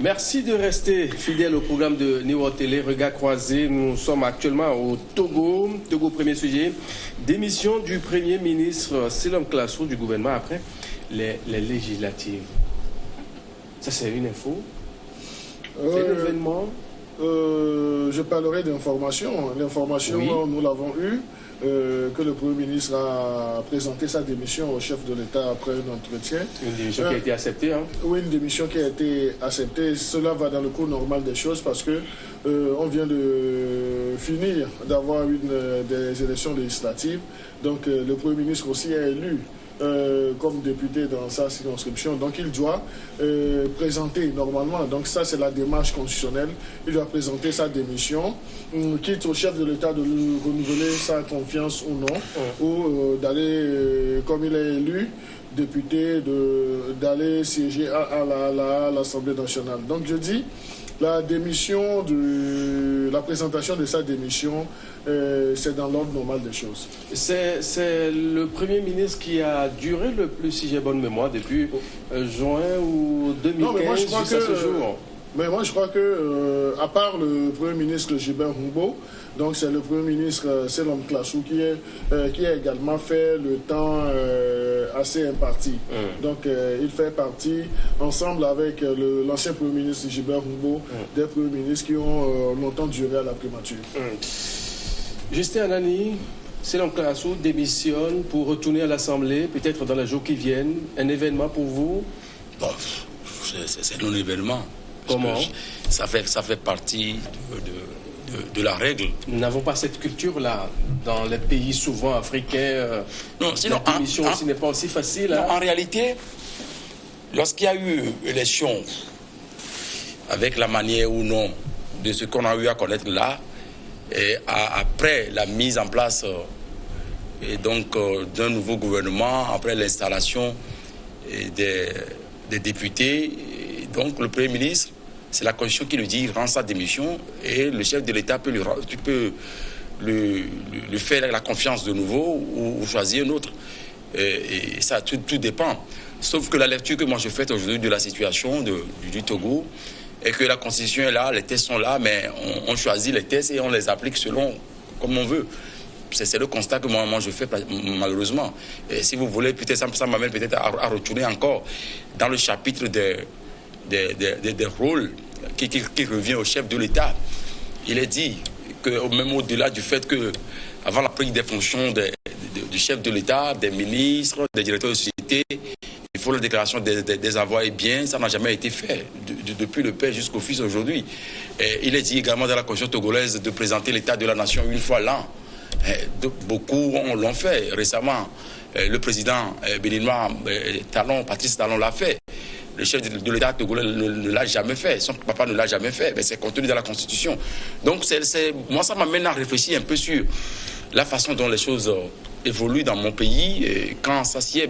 Merci de rester fidèle au programme de Néo Télé, Regard croisé. Nous sommes actuellement au Togo. Togo, premier sujet. Démission du Premier ministre Selom Klasso du gouvernement après les législatives. Ça, c'est une info. C'est un événement. Je parlerai d'information. L'information, oui. Nous l'avons eue. Que le Premier ministre a présenté sa démission au chef de l'État après un entretien. Une démission qui a été acceptée, hein? Oui, une démission qui a été acceptée. Cela va dans le cours normal des choses parce que on vient de finir d'avoir des élections législatives. Donc le Premier ministre aussi est élu comme député dans sa circonscription. Donc il doit présenter normalement, donc ça c'est la démarche constitutionnelle, il doit présenter sa démission, quitte au chef de l'État de lui renouveler sa confiance ou non, ou d'aller, comme il est élu député, d'aller siéger à l'Assemblée nationale. Donc je dis, la présentation de sa démission, c'est dans l'ordre normal des choses. C'est le Premier ministre qui a duré le plus, si j'ai bonne mémoire, depuis juin ou 2015 jusqu'à ce jour. Mais moi, je crois que, à part le Premier ministre Gilbert Humbo, donc c'est le Premier ministre Selom Klasso qui a également fait le temps assez imparti. Donc il fait partie, ensemble avec l'ancien Premier ministre Gilbert Humbo, des Premiers ministres qui ont longtemps duré à la primature. Justin Anani, Selom Klasso démissionne pour retourner à l'Assemblée, peut-être dans les jours qui viennent. Un événement pour vous? Bon, c'est un événement. Comment? Ça fait partie de la règle. Nous n'avons pas cette culture-là dans les pays souvent africains. Non, sinon, la démission aussi n'est pas aussi facile. Non, en réalité, lorsqu'il y a eu élection, avec la manière ou non de ce qu'on a eu à connaître là, et après la mise en place d'un nouveau gouvernement, après l'installation des députés, donc le Premier ministre, c'est la Constitution qui lui dit il rend sa démission et le chef de l'État peut lui faire la confiance de nouveau ou choisir un autre. Et ça, tout dépend. Sauf que la lecture que moi je fais aujourd'hui de la situation du Togo est que la Constitution est là, les textes sont là, mais on choisit les textes et on les applique selon comme on veut. C'est le constat que moi je fais malheureusement. Et si vous voulez, peut-être ça m'amène peut-être à retourner encore dans le chapitre des rôles qui revient au chef de l'État. Il est dit que même au-delà du fait que avant la prise des fonctions du chef de l'État, des ministres, des directeurs de société, il faut la déclaration des avoirs et biens, ça n'a jamais été fait depuis le père jusqu'au fils aujourd'hui. Il est dit également dans la Constitution togolaise de présenter l'état de la nation une fois l'an. Beaucoup l'ont fait récemment. Le président béninois Patrice Talon l'a fait. Le chef de l'État togolais ne l'a jamais fait. Son papa ne l'a jamais fait. Mais c'est contenu dans la Constitution. Donc, moi, ça m'amène à réfléchir un peu sur la façon dont les choses évoluent dans mon pays. Et quand ça s'y est,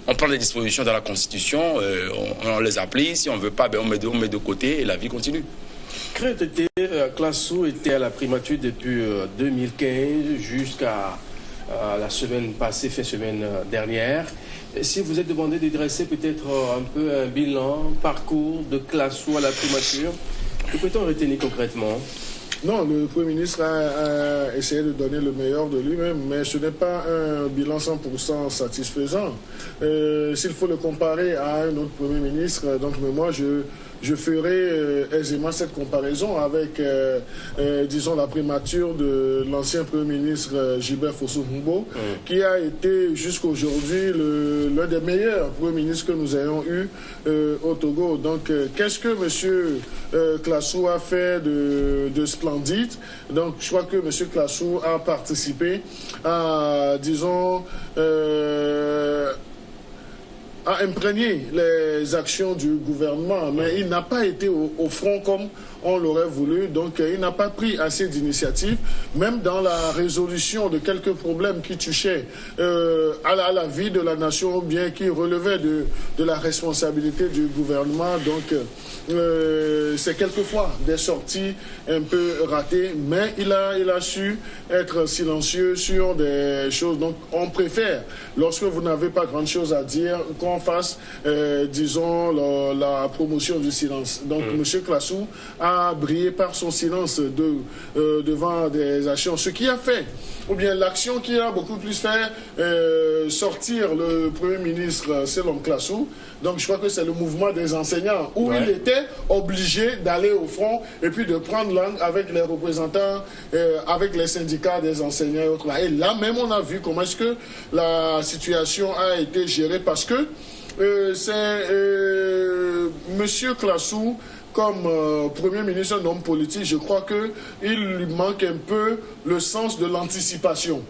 on prend les dispositions dans la Constitution, on les applique. Si on ne veut pas, on met de côté et la vie continue. Klasso était à la primature depuis 2015 jusqu'à la semaine passée, fin semaine dernière. Si vous êtes demandé de dresser peut-être un peu un bilan, parcours de Klasso à la primature, que peut-on retenir concrètement? Non, le Premier ministre a essayé de donner le meilleur de lui-même, mais ce n'est pas un bilan 100% satisfaisant. S'il faut le comparer à un autre Premier ministre, donc mais moi je ferai aisément cette comparaison avec, disons, la primature de l'ancien Premier ministre Gilbert Fosso-Humbo, qui a été jusqu'aujourd'hui l'un des meilleurs Premiers ministres que nous ayons eu au Togo. Donc, qu'est-ce que M. Klasso a fait de splendide? Donc, je crois que M. Klasso a participé à, disons, a imprégné les actions du gouvernement, mais il n'a pas été au front comme on l'aurait voulu, donc il n'a pas pris assez d'initiatives, même dans la résolution de quelques problèmes qui touchaient à la vie de la nation, ou bien qui relevaient de la responsabilité du gouvernement. Donc c'est quelquefois des sorties un peu ratées, mais il a su être silencieux sur des choses. Donc on préfère, lorsque vous n'avez pas grand chose à dire, qu'on effectivement fasse, disons, la promotion du silence. Donc, M. Classou a brillé par son silence devant des actions. Ce qui a fait, ou bien l'action qui a beaucoup plus fait sortir le Premier ministre Selom Classou. Donc, je crois que c'est le mouvement des enseignants où il était obligé d'aller au front et puis de prendre langue avec les représentants, avec les syndicats des enseignants et autres. Et là même, on a vu comment est-ce que la situation a été gérée parce que c'est M. Classou, comme Premier ministre, un homme politique, je crois qu'il lui manque un peu le sens de l'anticipation.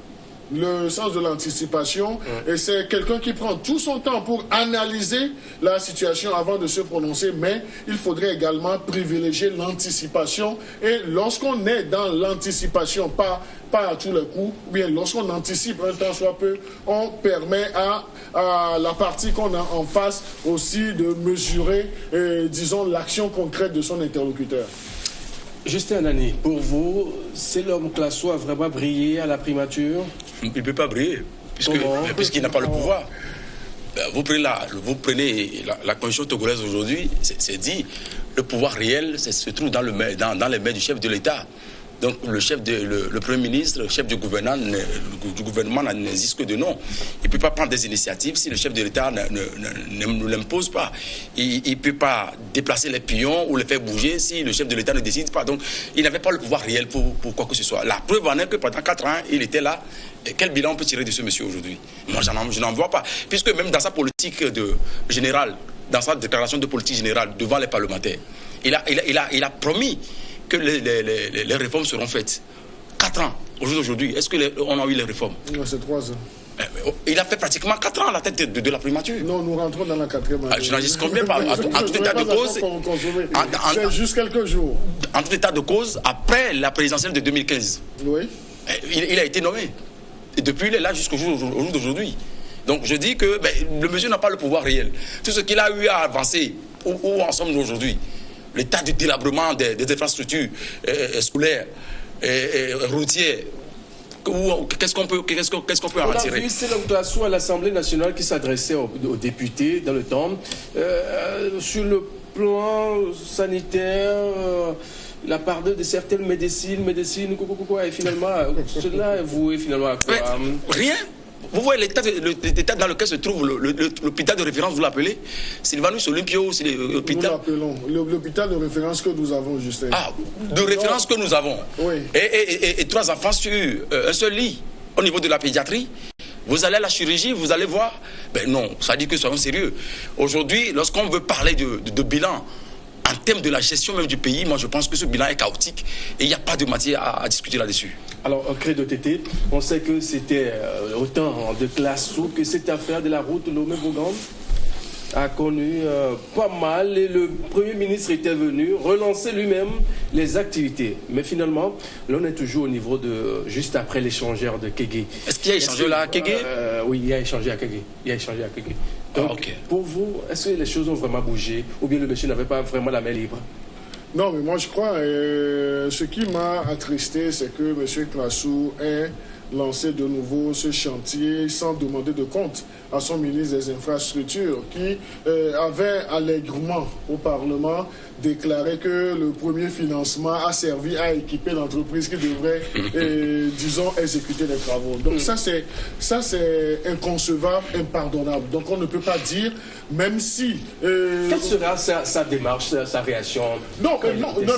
Le sens de l'anticipation, et c'est quelqu'un qui prend tout son temps pour analyser la situation avant de se prononcer, mais il faudrait également privilégier l'anticipation, et lorsqu'on est dans l'anticipation, pas à tous les coups, bien lorsqu'on anticipe un temps soit peu, on permet à la partie qu'on a en face aussi de mesurer, disons, l'action concrète de son interlocuteur. Justin Nani, pour vous, Selom Classou a vraiment brillé à la primature? Il ne peut pas briller, puisqu'il n'a pas le pouvoir. Vous prenez la constitution togolaise aujourd'hui, c'est dit, le pouvoir réel se trouve dans les mains du chef de l'État. Donc le Premier ministre, le chef du gouvernement n'existe que de nom. Il ne peut pas prendre des initiatives si le chef de l'État ne l'impose pas. Il ne peut pas déplacer les pions ou les faire bouger si le chef de l'État ne décide pas. Donc il n'avait pas le pouvoir réel pour quoi que ce soit. La preuve en est que pendant 4 ans, il était là. Et quel bilan on peut tirer de ce monsieur aujourd'hui? Moi, je n'en vois pas. Puisque même dans sa politique générale, dans sa déclaration de politique générale devant les parlementaires, il a promis que les réformes seront faites. 4 ans, aujourd'hui, est-ce qu'on a eu les réformes? Non, c'est 3 ans. Il a fait pratiquement 4 ans à la tête de la primature. Non, nous rentrons dans la 4e année. Je n'en dis combien pas. En tout état de cause. C'est juste quelques jours. En tout état de cause, après la présidentielle de 2015. Oui. Il a été nommé. Et depuis, il est là jusqu'au jour d'aujourd'hui. Donc je dis que le monsieur n'a pas le pouvoir réel. Tout ce qu'il a eu à avancer, où en sommes-nous aujourd'hui? L'état du délabrement des infrastructures scolaires et routières. Qu'est-ce qu'on peut en retirer? On a vu Selom Classou à l'Assemblée nationale qui s'adressait aux députés dans le temps. Sur le plan sanitaire, il a parlé de certaines médecines, et finalement, cela est voué finalement à quoi? Rien. Vous voyez l'état dans lequel se trouve l'hôpital de référence, vous l'appelez Sylvanus Olympio, c'est l'hôpital. Nous l'appelons l'hôpital de référence que nous avons, Justin. Ah, de référence que nous avons. Oui. Et 3 enfants sur un seul lit au niveau de la pédiatrie. Vous allez à la chirurgie, vous allez voir. Non, ça dit que soyons sérieux. Aujourd'hui, lorsqu'on veut parler de bilan, en termes de la gestion même du pays, moi je pense que ce bilan est chaotique et il n'y a pas de matière à discuter là-dessus. Alors, Credo Tété, on sait que c'était autant de Classou que cette affaire de la route Lomé-Bougan a connu pas mal et le Premier ministre était venu relancer lui-même les activités. Mais finalement, là on est toujours au niveau de juste après l'échangeur de Kégué. Est-ce qu'il y a échangé là à Kégué? Oui, il y a échangé à Kégué. Donc, pour vous, est-ce que les choses ont vraiment bougé ou bien le monsieur n'avait pas vraiment la main libre? Non, mais moi je crois, ce qui m'a attristé, c'est que M. Classou ait lancé de nouveau ce chantier sans demander de compte à son ministre des Infrastructures qui avait allègrement au Parlement déclaré que le premier financement a servi à équiper l'entreprise qui devrait, disons, exécuter les travaux. Donc ça c'est inconcevable, impardonnable. Donc on ne peut pas dire, même si... Quelle sera sa démarche, sa réaction? Non,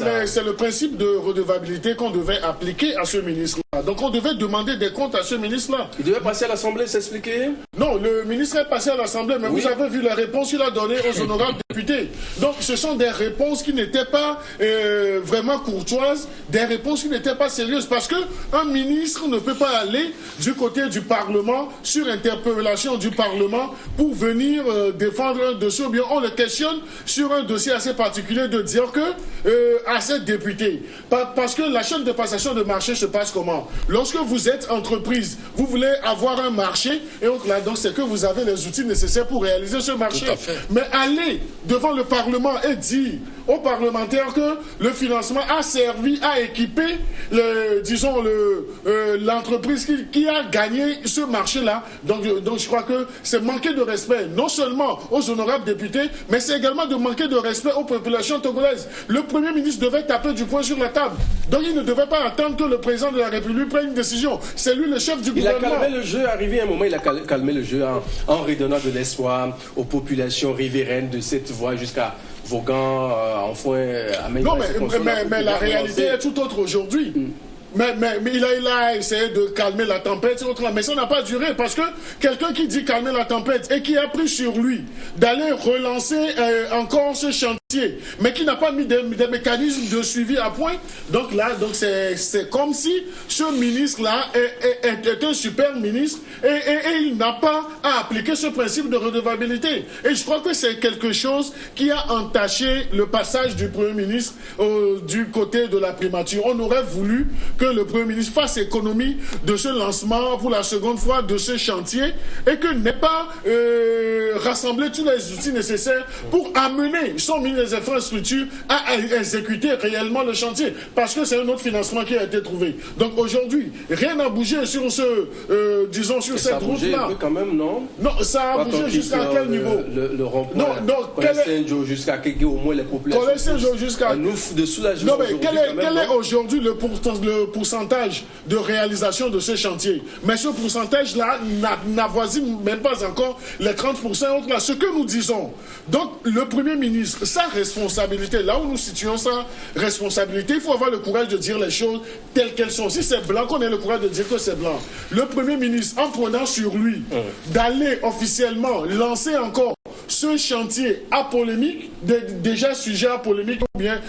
mais c'est le principe de redevabilité qu'on devait appliquer à ce ministre-là. Donc on devait demander des comptes à ce ministre-là. Il devait passer à l'Assemblée, s'expliquer? Non, le ministre est passé à l'Assemblée, mais oui. Vous avez vu les réponses qu'il a données aux honorables députés. Donc ce sont des réponses qui n'étaient pas vraiment courtoises, des réponses qui n'étaient pas sérieuses, parce qu'un ministre ne peut pas aller du côté du Parlement, sur interpellation du Parlement, pour venir défendre un dossier, ou bien on le questionne sur un dossier assez particulier, de dire que à ces députés, parce que la chaîne de passation de marché se passe comment? Lorsque vous êtes entreprise, vous voulez avoir un marché, et donc là, c'est que vous avez les outils nécessaires pour réaliser ce marché. Mais aller devant le Parlement et dire aux parlementaires que le financement a servi à équiper, l'entreprise qui a gagné ce marché-là. Donc je crois que c'est manquer de respect, non seulement aux honorables députés, mais c'est également de manquer de respect aux populations togolaises. Le Premier ministre devait taper du poing sur la table. Donc il ne devait pas attendre que le président de la République prenne une décision. C'est lui le chef du gouvernement. Il a calmé le jeu, arrivé un moment, il a calmé le jeu en redonnant de l'espoir aux populations riveraines de cette voie jusqu'à Vaughan, enfin, à Non, mais la réalité est tout autre aujourd'hui. Mais il a essayé de calmer la tempête, mais ça n'a pas duré parce que quelqu'un qui dit calmer la tempête et qui a pris sur lui d'aller relancer encore ce chantier, mais qui n'a pas mis des mécanismes de suivi à point, donc c'est comme si ce ministre-là est un super ministre et il n'a pas à appliquer ce principe de redevabilité. Et je crois que c'est quelque chose qui a entaché le passage du Premier ministre du côté de la primature. On aurait voulu que le Premier ministre fasse économie de ce lancement pour la seconde fois de ce chantier et que n'ait pas rassemblé tous les outils nécessaires pour amener son ministre des Infrastructures à exécuter réellement le chantier, parce que c'est un autre financement qui a été trouvé. Donc aujourd'hui, rien n'a bougé sur cette route-là. Quand même, non? Non, ça a bougé jusqu'à quel niveau? Le rond-point. Non, jusqu'à au moins les populations. Jusqu'à un ouf de soulagement. Non, mais quel est aujourd'hui le pourcentage de réalisation de ce chantier? Mais ce pourcentage-là n'avoisine même pas encore les 30% là. Ce que nous disons. Donc, le Premier ministre, sa responsabilité, là où nous situons sa responsabilité, il faut avoir le courage de dire les choses telles qu'elles sont. Si c'est blanc, qu'on ait le courage de dire que c'est blanc. Le Premier ministre, en prenant sur lui d'aller officiellement lancer encore ce chantier à polémique, déjà sujet à polémique, ou bien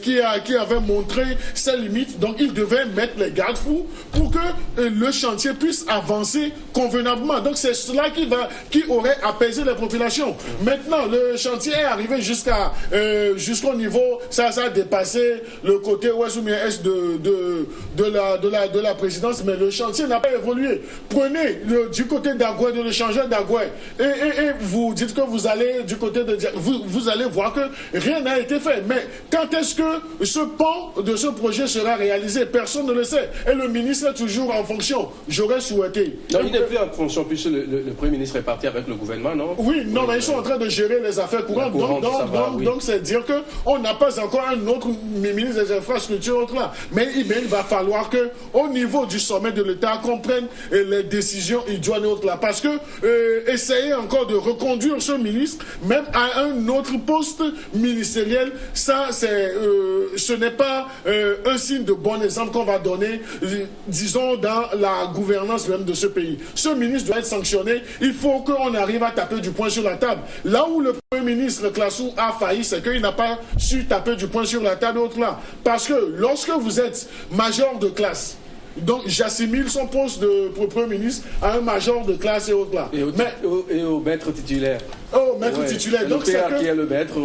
qui avait montré ses limites, donc il devait mettre les garde-fous pour que le chantier puisse avancer convenablement. Donc c'est cela qui aurait apaisé les populations. Maintenant, le chantier est arrivé jusqu'au niveau, ça a dépassé le côté ouest ou bien est de la présidence, mais le chantier n'a pas évolué. Prenez du côté d'Agoué, de l'échangeur d'Agoué, et vous dites que vous allez du côté de... Vous allez voir que rien n'a été fait. Mais quand est-ce que ce pan de ce projet sera réalisé? Personne ne le sait. Et le ministre est toujours en fonction. J'aurais souhaité. Non, il n'est plus en fonction puisque le Premier ministre est parti avec le gouvernement, non? Oui, non, mais ils sont en train de gérer les affaires courantes. Donc c'est dire qu'on n'a pas encore un autre ministre des Infrastructures là. Mais il va falloir qu'au niveau du sommet de l'État, qu'on prenne les décisions idoines autres là. Parce que essayer encore de reconduire ce ministre, même à un autre poste ministériel, ça, ce n'est pas un signe de bon exemple qu'on va donner, disons, dans la gouvernance même de ce pays. Ce ministre doit être sanctionné. Il faut qu'on arrive à taper du poing sur la table. Là où le Premier ministre Classou a failli, c'est qu'il n'a pas su taper du poing sur la table autre là. Parce que lorsque vous êtes major de classe, donc j'assimile son poste de Premier ministre à un major de classe et autres là. Et au maître titulaire. Oh, maître titulaire. Donc c'est qui est le maître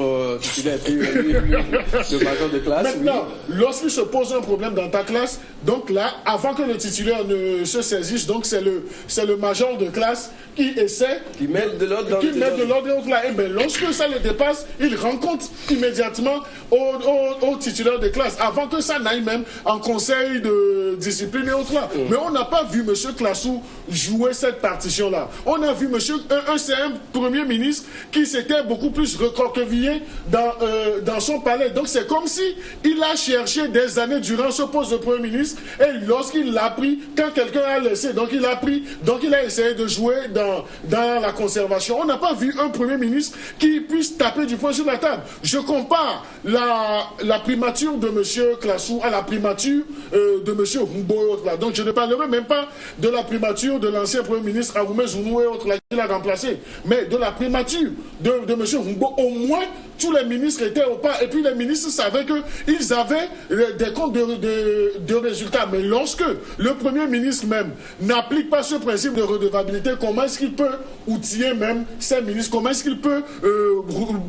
titulaire, puis le major de classe. Maintenant, lorsqu'il se pose un problème dans ta classe, donc là, avant que le titulaire ne se saisisse, donc c'est le major de classe qui essaie qui met de l'ordre dans et autres là. Et bien lorsque ça le dépasse, il rend compte immédiatement au titulaire de classe, avant que ça n'aille même en conseil de discipline et autres là. Mais on n'a pas vu M. Classou jouer cette partition-là. On a vu c'est un Premier ministre qui s'était beaucoup plus recroquevillé dans son palais. Donc c'est comme si il a cherché des années durant ce poste de Premier ministre, et lorsqu'il l'a pris, quand quelqu'un a laissé, donc il a pris, donc il a essayé de jouer dans la conservation. On n'a pas vu un Premier ministre qui puisse taper du poing sur la table. Je compare la primature de M. Classou à la primature de M. Humbo. Donc je ne parlerai même pas de la primature de l'ancien Premier ministre Aroumé Zounou et autres qui l'a remplacé, mais de la primature de M. Humbo. Au moins tous les ministres étaient au pas, et puis les ministres savaient qu'ils avaient des comptes de résultats. Mais lorsque le Premier ministre même n'applique pas ce principe de redevabilité, comment est-ce qu'il peut outiller même ses ministres? Comment est-ce qu'il peut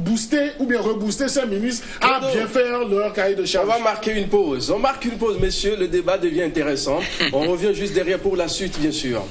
booster ou bien rebooster ses ministres à bien faire leur cahier de charge? On va marquer une pause. On marque une pause, messieurs. Le débat devient intéressant. On revient juste derrière pour la suite, bien sûr.